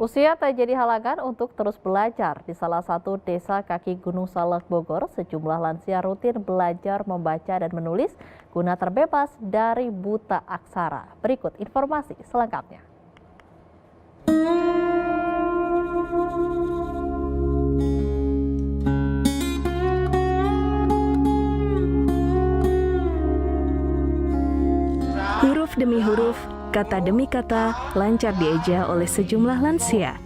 Usia tak jadi halangan untuk terus belajar. Di salah satu desa kaki Gunung Salak, Bogor, sejumlah lansia rutin belajar membaca dan menulis guna terbebas dari buta aksara. Berikut informasi selengkapnya. Huruf demi huruf, kata demi kata, lancar dieja oleh sejumlah lansia.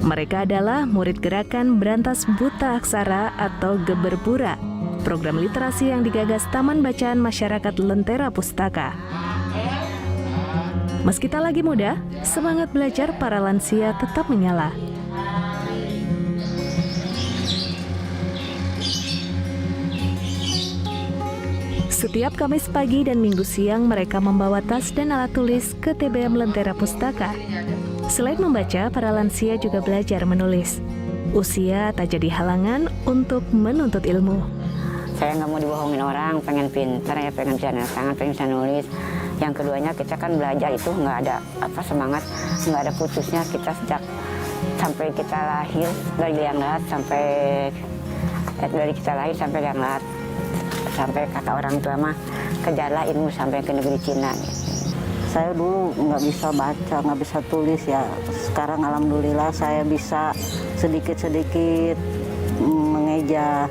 Mereka adalah murid gerakan Berantas Buta Aksara atau Geberbura, program literasi yang digagas Taman Bacaan Masyarakat Lentera Pustaka. Meski tak lagi muda, semangat belajar para lansia tetap menyala. Setiap Kamis pagi dan Minggu siang mereka membawa tas dan alat tulis ke TBM Lentera Pustaka. Selain membaca, para lansia juga belajar menulis. Usia tak jadi halangan untuk menuntut ilmu. Saya nggak mau dibohongin orang, pengen pintar ya, pengen bisa tangan, pengen bisa nulis. Yang keduanya kita kan belajar itu nggak ada semangat, nggak ada putusnya. Kita sejak sampai kita lahir dari liang lahat sampai liang lahat. Sampai kata orang tua mah kejarlah ilmu sampai ke negeri Cina. Saya dulu nggak bisa baca, nggak bisa tulis ya. Sekarang alhamdulillah saya bisa sedikit-sedikit mengeja,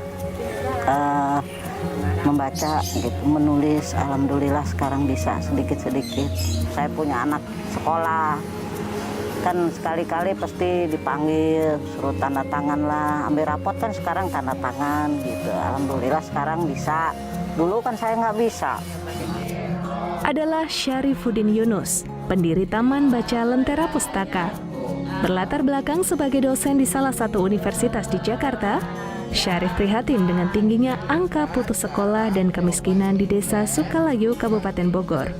membaca, gitu, menulis. Alhamdulillah sekarang bisa sedikit-sedikit. Saya punya anak sekolah. Kan sekali-kali pasti dipanggil, suruh tanda tangan lah, ambil rapot kan sekarang tanda tangan gitu. Alhamdulillah sekarang bisa, dulu kan saya nggak bisa. Adalah Syarifuddin Yunus, pendiri Taman Baca Lentera Pustaka. Berlatar belakang sebagai dosen di salah satu universitas di Jakarta, Syarif prihatin dengan tingginya angka putus sekolah dan kemiskinan di Desa Sukalayu, Kabupaten Bogor.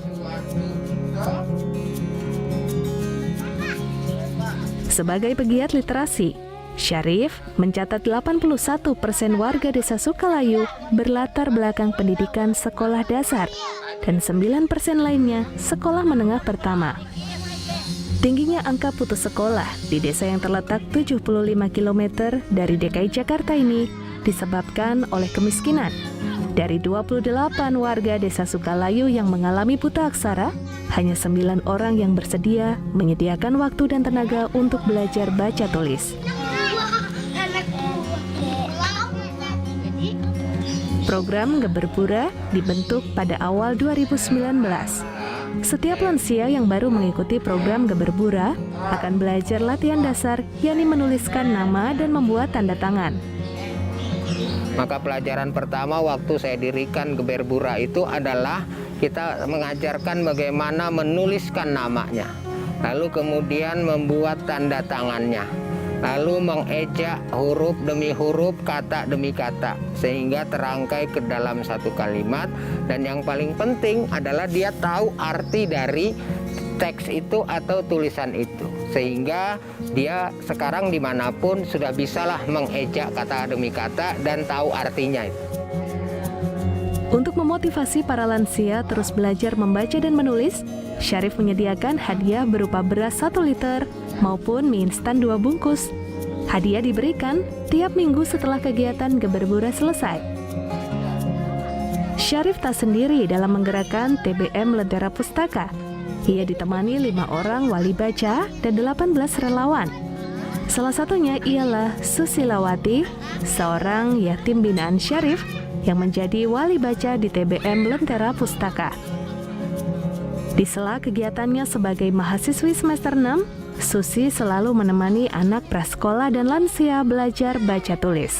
Sebagai pegiat literasi, Syarif mencatat 81% warga Desa Sukalayu berlatar belakang pendidikan sekolah dasar dan 9% lainnya sekolah menengah pertama. Tingginya angka putus sekolah di desa yang terletak 75 km dari DKI Jakarta ini disebabkan oleh kemiskinan. Dari 28 warga Desa Sukalayu yang mengalami buta aksara, hanya 9 orang yang bersedia menyediakan waktu dan tenaga untuk belajar baca tulis. Program Geberbura dibentuk pada awal 2019. Setiap lansia yang baru mengikuti program Geberbura akan belajar latihan dasar, yakni menuliskan nama dan membuat tanda tangan. Maka pelajaran pertama waktu saya dirikan Geberbura itu adalah kita mengajarkan bagaimana menuliskan namanya, lalu kemudian membuat tanda tangannya, lalu mengeja huruf demi huruf, kata demi kata, sehingga terangkai ke dalam satu kalimat. Dan yang paling penting adalah dia tahu arti dari teks itu atau tulisan itu, sehingga dia sekarang dimanapun sudah bisalah mengeja kata demi kata dan tahu artinya itu. Untuk memotivasi para lansia terus belajar membaca dan menulis, Syarif menyediakan hadiah berupa beras 1 liter maupun mie instan 2 bungkus. Hadiah diberikan tiap minggu setelah kegiatan Geberbura selesai. Syarif tak sendiri dalam menggerakkan TBM Lentera Pustaka. Ia ditemani 5 orang wali baca dan 18 relawan. Salah satunya ialah Susilawati, seorang yatim binaan Syarif yang menjadi wali baca di TBM Lentera Pustaka. Di sela kegiatannya sebagai mahasiswi semester 6, Susi selalu menemani anak prasekolah dan lansia belajar baca tulis.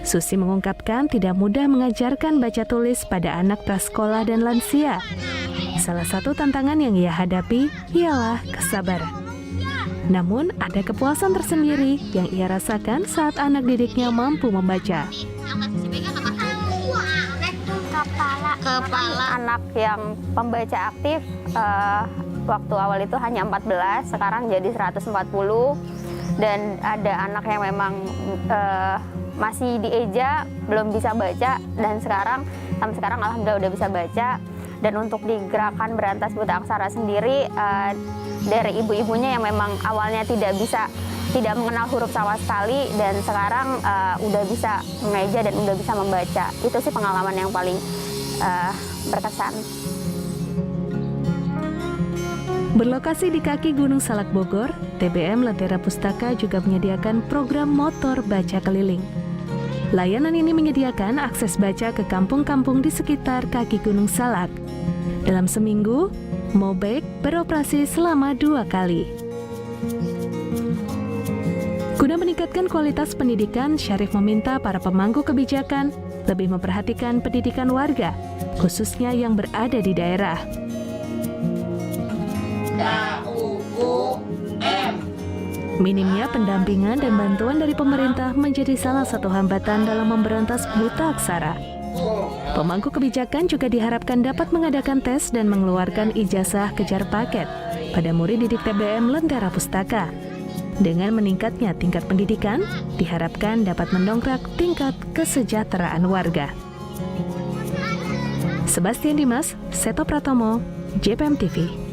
Susi mengungkapkan tidak mudah mengajarkan baca tulis pada anak prasekolah dan lansia. Salah satu tantangan yang ia hadapi ialah kesabaran. Namun ada kepuasan tersendiri yang ia rasakan saat anak didiknya mampu membaca. Kepala anak yang pembaca aktif waktu awal itu hanya 14, sekarang jadi 140. Dan ada anak yang memang masih dieja, belum bisa baca, dan sampai sekarang alhamdulillah udah bisa baca. Dan untuk di gerakan berantas buta aksara sendiri, dari ibu-ibunya yang memang awalnya tidak mengenal huruf sama sekali, dan sekarang udah bisa mengeja dan udah bisa membaca. Itu sih pengalaman yang paling berkesan. Berlokasi di kaki Gunung Salak Bogor, TBM Lentera Pustaka juga menyediakan program motor baca keliling. Layanan ini menyediakan akses baca ke kampung-kampung di sekitar kaki Gunung Salak. Dalam seminggu, Mobek beroperasi selama 2 kali. Guna meningkatkan kualitas pendidikan, Syarif meminta para pemangku kebijakan lebih memperhatikan pendidikan warga, khususnya yang berada di daerah. Minimnya pendampingan dan bantuan dari pemerintah menjadi salah satu hambatan dalam memberantas buta aksara. Pemangku kebijakan juga diharapkan dapat mengadakan tes dan mengeluarkan ijazah kejar paket pada murid didik TBM Lentera Pustaka. Dengan meningkatnya tingkat pendidikan, diharapkan dapat mendongkrak tingkat kesejahteraan warga. Sebastian Dimas, Seto Pratomo, JPM TV.